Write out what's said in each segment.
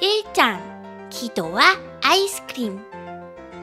1장 기도와 아이스크림.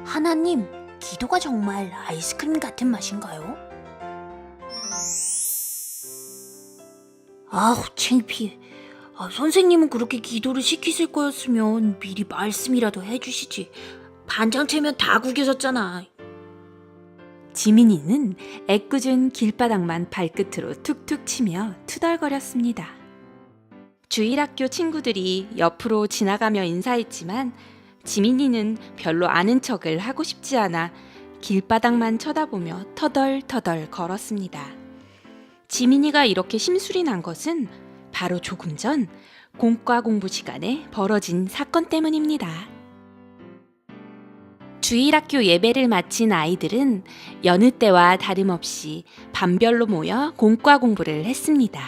하나님, 기도가 정말 아이스크림 같은 맛인가요? 아우, 창피해. 선생님은 그렇게 기도를 시키실 거였으면 미리 말씀이라도 해주시지. 반장 채면 다 구겨졌잖아. 지민이는 애꿎은 길바닥만 발끝으로 툭툭 치며 투덜거렸습니다. 주일학교 친구들이 옆으로 지나가며 인사했지만 지민이는 별로 아는 척을 하고 싶지 않아 길바닥만 쳐다보며 터덜터덜 걸었습니다. 지민이가 이렇게 심술이 난 것은 바로 조금 전 공과 공부 시간에 벌어진 사건 때문입니다. 주일학교 예배를 마친 아이들은 여느 때와 다름없이 반별로 모여 공과 공부를 했습니다.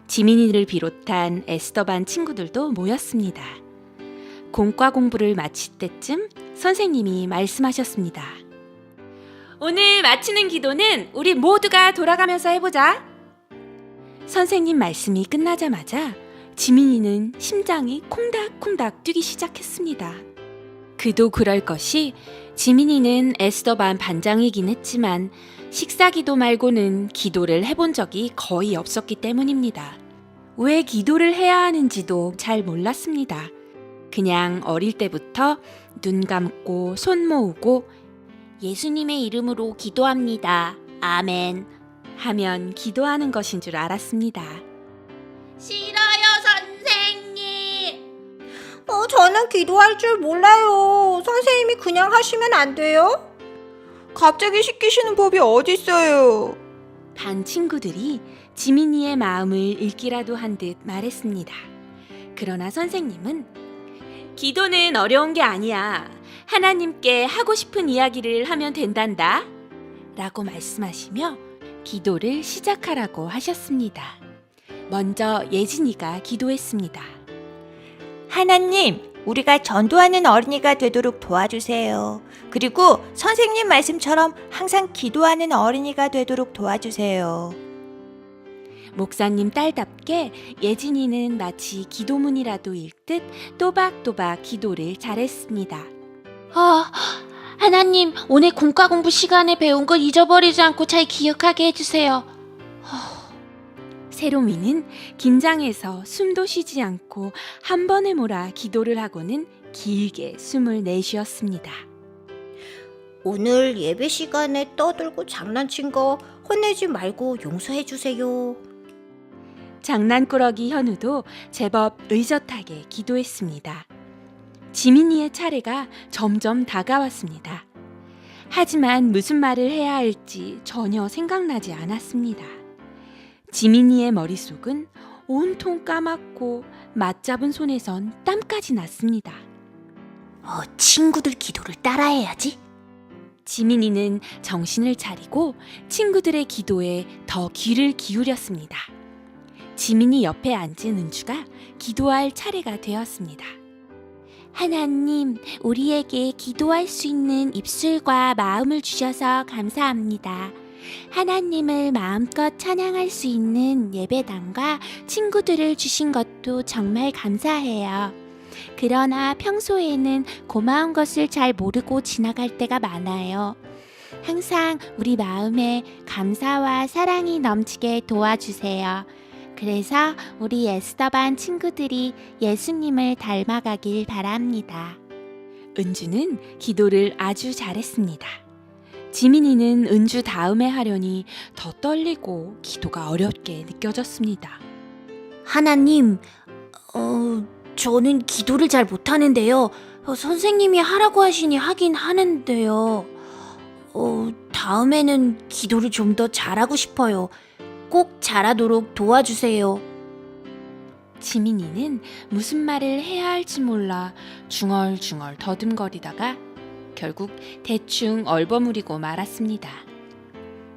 지민이를 비롯한 에스더반 친구들도 모였습니다. 공과 공부를 마칠 때쯤 선생님이 말씀하셨습니다. 오늘 마치는 기도는 우리 모두가 돌아가면서 해보자. 선생님 말씀이 끝나자마자 지민이는 심장이 콩닥콩닥 뛰기 시작했습니다. 그도 그럴 것이 지민이는 에스더반 반장이긴 했지만 식사기도 말고는 기도를 해본 적이 거의 없었기 때문입니다. 왜 기도를 해야 하는지도 잘 몰랐습니다. 그냥 어릴 때부터 눈 감고 손 모으고 예수님의 이름으로 기도합니다. 아멘. 하면 기도하는 것인 줄 알았습니다. 싫어요, 선생님. 저는 기도할 줄 몰라요. 선생님이 그냥 하시면 안 돼요? 갑자기 시키시는 법이 어딨어요? 반 친구들이 지민이의 마음을 읽기라도 한 듯 말했습니다. 그러나 선생님은 기도는 어려운 게 아니야. 하나님께 하고 싶은 이야기를 하면 된단다. 라고 말씀하시며 기도를 시작하라고 하셨습니다. 먼저 예진이가 기도했습니다. 하나님, 우리가 전도하는 어린이가 되도록 도와주세요. 그리고 선생님 말씀처럼 항상 기도하는 어린이가 되도록 도와주세요. 목사님 딸답게 예진이는 마치 기도문이라도 읽듯 또박또박 기도를 잘했습니다. 하나님, 오늘 공과 공부 시간에 배운 거 잊어버리지 않고 잘 기억하게 해주세요. 세롬이는 긴장해서 숨도 쉬지 않고 한 번에 몰아 기도를 하고는 길게 숨을 내쉬었습니다. 오늘 예배 시간에 떠들고 장난친 거 혼내지 말고 용서해 주세요. 장난꾸러기 현우도 제법 의젓하게 기도했습니다. 지민이의 차례가 점점 다가왔습니다. 하지만 무슨 말을 해야 할지 전혀 생각나지 않았습니다. 지민이의 머릿속은 온통 까맣고 맞잡은 손에선 땀까지 났습니다. 친구들 기도를 따라해야지. 지민이는 정신을 차리고 친구들의 기도에 더 귀를 기울였습니다. 지민이 옆에 앉은 은주가 기도할 차례가 되었습니다. 하나님, 우리에게 기도할 수 있는 입술과 마음을 주셔서 감사합니다. 하나님을 마음껏 찬양할 수 있는 예배당과 친구들을 주신 것도 정말 감사해요. 그러나 평소에는 고마운 것을 잘 모르고 지나갈 때가 많아요. 항상 우리 마음에 감사와 사랑이 넘치게 도와주세요. 그래서 우리 에스더반 친구들이 예수님을 닮아가길 바랍니다. 은주는 기도를 아주 잘했습니다. 지민이는 은주 다음에 하려니 더 떨리고 기도가 어렵게 느껴졌습니다. 하나님, 저는 기도를 잘 못하는데요. 선생님이 하라고 하시니 하긴 하는데요. 다음에는 기도를 좀 더 잘하고 싶어요. 꼭 잘하도록 도와주세요. 지민이는 무슨 말을 해야 할지 몰라 중얼중얼 더듬거리다가 결국 대충 얼버무리고 말았습니다.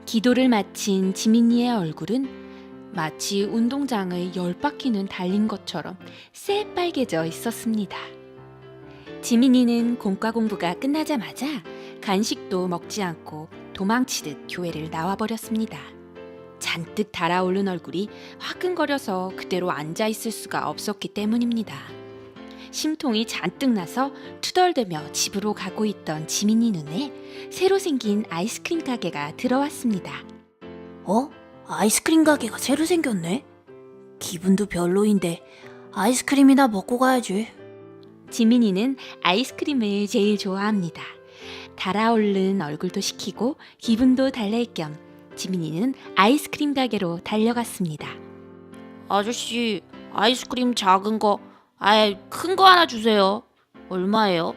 기도를 마친 지민이의 얼굴은 마치 운동장을 10바퀴는 달린 것처럼 새빨개져 있었습니다. 지민이는 공과 공부가 끝나자마자 간식도 먹지 않고 도망치듯 교회를 나와버렸습니다. 잔뜩 달아오른 얼굴이 화끈거려서 그대로 앉아있을 수가 없었기 때문입니다. 심통이 잔뜩 나서 투덜대며 집으로 가고 있던 지민이 눈에 새로 생긴 아이스크림 가게가 들어왔습니다. 어? 아이스크림 가게가 새로 생겼네? 기분도 별로인데 아이스크림이나 먹고 가야지. 지민이는 아이스크림을 제일 좋아합니다. 달아오른 얼굴도 식히고 기분도 달랠 겸 지민이는 아이스크림 가게로 달려갔습니다. 아저씨, 아이스크림 작은 거, 큰 거 하나 주세요. 얼마예요?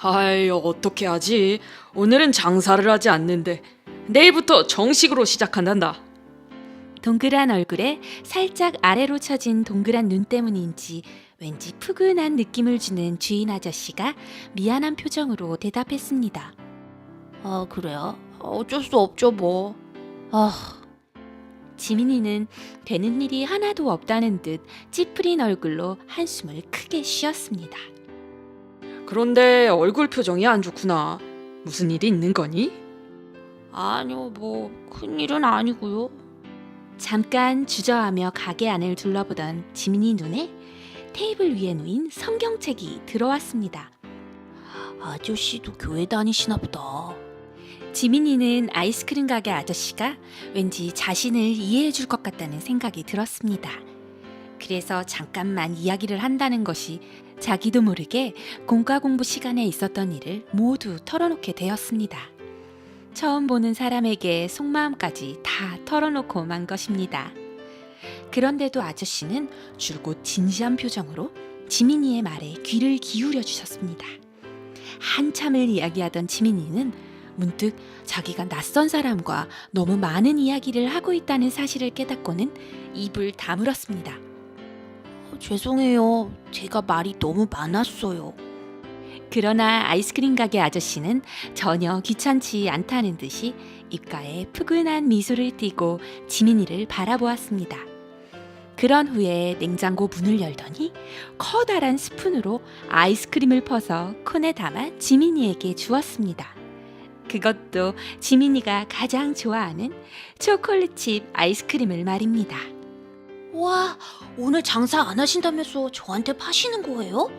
아이, 어떻게 하지? 오늘은 장사를 하지 않는데 내일부터 정식으로 시작한단다. 동그란 얼굴에 살짝 아래로 처진 동그란 눈 때문인지 왠지 푸근한 느낌을 주는 주인 아저씨가 미안한 표정으로 대답했습니다. 아, 그래요? 어쩔 수 없죠, 뭐. 지민이는 되는 일이 하나도 없다는 듯 찌푸린 얼굴로 한숨을 크게 쉬었습니다. 그런데 얼굴 표정이 안 좋구나. 무슨 일이 있는 거니? 아니요, 뭐, 큰일은 아니고요. 잠깐 주저하며 가게 안을 둘러보던 지민이 눈에 테이블 위에 놓인 성경책이 들어왔습니다. 아저씨도 교회 다니시나 보다. 지민이는 아이스크림 가게 아저씨가 왠지 자신을 이해해 줄 것 같다는 생각이 들었습니다. 그래서 잠깐만 이야기를 한다는 것이 자기도 모르게 공과 공부 시간에 있었던 일을 모두 털어놓게 되었습니다. 처음 보는 사람에게 속마음까지 다 털어놓고 만 것입니다. 그런데도 아저씨는 줄곧 진지한 표정으로 지민이의 말에 귀를 기울여 주셨습니다. 한참을 이야기하던 지민이는 문득 자기가 낯선 사람과 너무 많은 이야기를 하고 있다는 사실을 깨닫고는 입을 다물었습니다. 죄송해요. 제가 말이 너무 많았어요. 그러나 아이스크림 가게 아저씨는 전혀 귀찮지 않다는 듯이 입가에 푸근한 미소를 띠고 지민이를 바라보았습니다. 그런 후에 냉장고 문을 열더니 커다란 스푼으로 아이스크림을 퍼서 콘에 담아 지민이에게 주었습니다. 그것도 지민이가 가장 좋아하는 초콜릿칩 아이스크림을 말입니다. 와, 오늘 장사 안 하신다면서 저한테 파시는 거예요?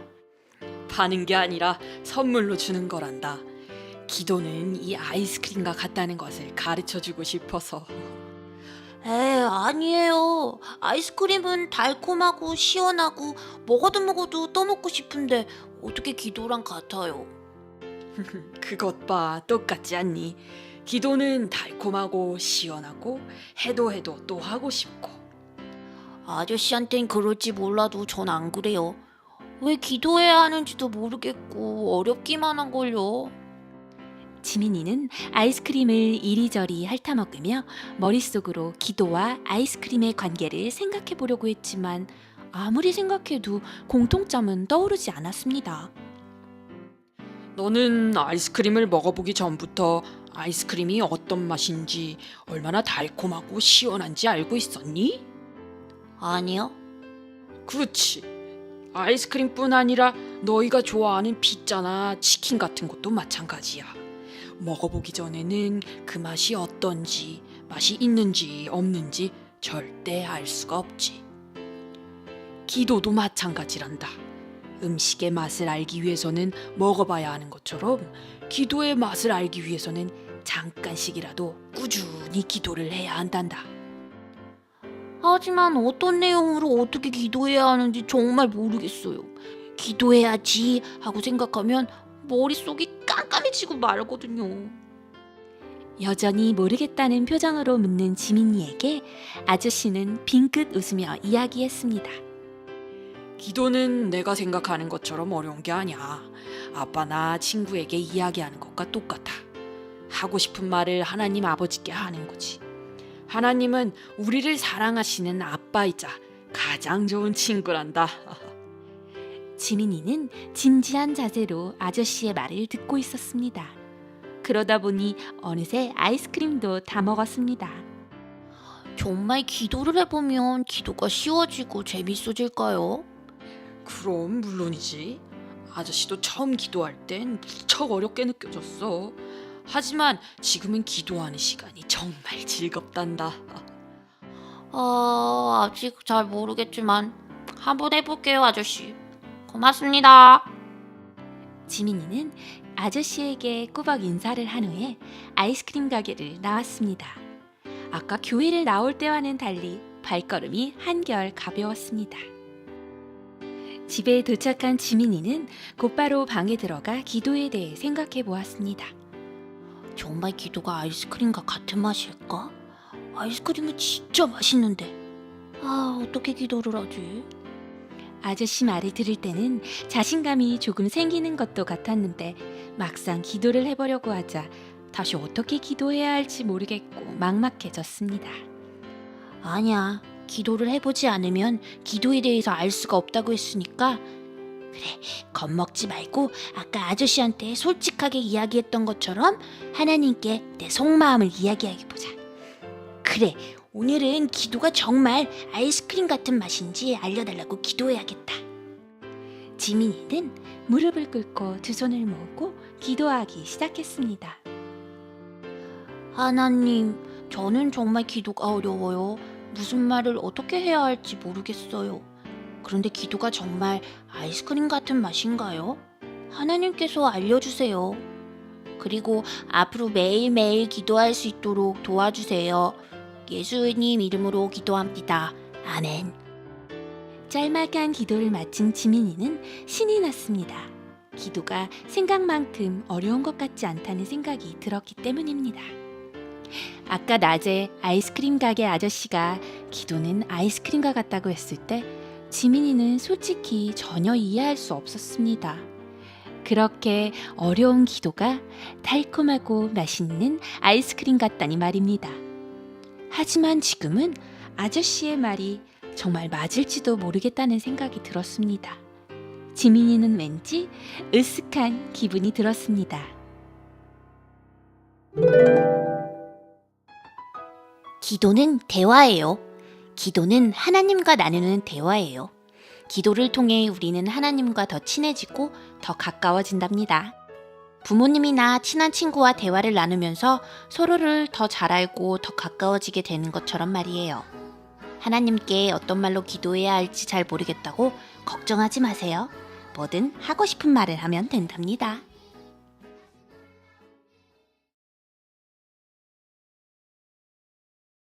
파는 게 아니라 선물로 주는 거란다. 기도는 이 아이스크림과 같다는 것을 가르쳐주고 싶어서. 아니에요. 아이스크림은 달콤하고 시원하고 먹어도 또 먹고 싶은데 어떻게 기도랑 같아요? 그것 봐, 똑같지 않니? 기도는 달콤하고 시원하고 해도 또 하고 싶고. 아저씨한텐 그럴지 몰라도 전 안 그래요. 왜 기도해야 하는지도 모르겠고 어렵기만 한 걸요. 지민이는 아이스크림을 이리저리 핥아먹으며 머릿속으로 기도와 아이스크림의 관계를 생각해 보려고 했지만 아무리 생각해도 공통점은 떠오르지 않았습니다. 너는 아이스크림을 먹어보기 전부터 아이스크림이 어떤 맛인지, 얼마나 달콤하고 시원한지 알고 있었니? 아니요. 그렇지. 아이스크림뿐 아니라 너희가 좋아하는 피자나 치킨 같은 것도 마찬가지야. 먹어보기 전에는 그 맛이 어떤지, 맛이 있는지 없는지 절대 알 수가 없지. 기도도 마찬가지란다. 음식의 맛을 알기 위해서는 먹어봐야 하는 것처럼 기도의 맛을 알기 위해서는 잠깐씩이라도 꾸준히 기도를 해야 한단다. 하지만 어떤 내용으로 어떻게 기도해야 하는지 정말 모르겠어요. 기도해야지 하고 생각하면 머릿속이 깜깜해지고 말거든요. 여전히 모르겠다는 표정으로 묻는 지민이에게 아저씨는 빙긋 웃으며 이야기했습니다. 기도는 내가 생각하는 것처럼 어려운 게 아니야. 아빠나 친구에게 이야기하는 것과 똑같아. 하고 싶은 말을 하나님 아버지께 하는 거지. 하나님은 우리를 사랑하시는 아빠이자 가장 좋은 친구란다. 지민이는 진지한 자세로 아저씨의 말을 듣고 있었습니다. 그러다 보니 어느새 아이스크림도 다 먹었습니다. 정말 기도를 해보면 기도가 쉬워지고 재밌어질까요? 그럼 물론이지. 아저씨도 처음 기도할 땐 무척 어렵게 느껴졌어. 하지만 지금은 기도하는 시간이 정말 즐겁단다. 아직 잘 모르겠지만 한번 해볼게요, 아저씨. 고맙습니다. 지민이는 아저씨에게 꾸벅 인사를 한 후에 아이스크림 가게를 나왔습니다. 아까 교회를 나올 때와는 달리 발걸음이 한결 가벼웠습니다. 집에 도착한 지민이는 곧바로 방에 들어가 기도에 대해 생각해 보았습니다. 정말 기도가 아이스크림과 같은 맛일까? 아이스크림은 진짜 맛있는데. 어떻게 기도를 하지? 아저씨 말을 들을 때는 자신감이 조금 생기는 것도 같았는데 막상 기도를 해보려고 하자 다시 어떻게 기도해야 할지 모르겠고 막막해졌습니다. 아니야. 기도를 해보지 않으면 기도에 대해서 알 수가 없다고 했으니까 그래, 겁먹지 말고 아까 아저씨한테 솔직하게 이야기했던 것처럼 하나님께 내 속마음을 이야기해보자. 그래, 오늘은 기도가 정말 아이스크림 같은 맛인지 알려달라고 기도해야겠다. 지민이는 무릎을 꿇고 두 손을 모으고 기도하기 시작했습니다. 하나님, 저는 정말 기도가 어려워요. 무슨 말을 어떻게 해야 할지 모르겠어요. 그런데 기도가 정말 아이스크림 같은 맛인가요? 하나님께서 알려주세요. 그리고 앞으로 매일매일 기도할 수 있도록 도와주세요. 예수님 이름으로 기도합니다. 아멘. 짤막한 기도를 마친 지민이는 신이 났습니다. 기도가 생각만큼 어려운 것 같지 않다는 생각이 들었기 때문입니다. 아까 낮에 아이스크림 가게 아저씨가 기도는 아이스크림과 같다고 했을 때 지민이는 솔직히 전혀 이해할 수 없었습니다. 그렇게 어려운 기도가 달콤하고 맛있는 아이스크림 같다니 말입니다. 하지만 지금은 아저씨의 말이 정말 맞을지도 모르겠다는 생각이 들었습니다. 지민이는 왠지 으쓱한 기분이 들었습니다. 기도는 대화예요. 기도는 하나님과 나누는 대화예요. 기도를 통해 우리는 하나님과 더 친해지고 더 가까워진답니다. 부모님이나 친한 친구와 대화를 나누면서 서로를 더 잘 알고 더 가까워지게 되는 것처럼 말이에요. 하나님께 어떤 말로 기도해야 할지 잘 모르겠다고 걱정하지 마세요. 뭐든 하고 싶은 말을 하면 된답니다.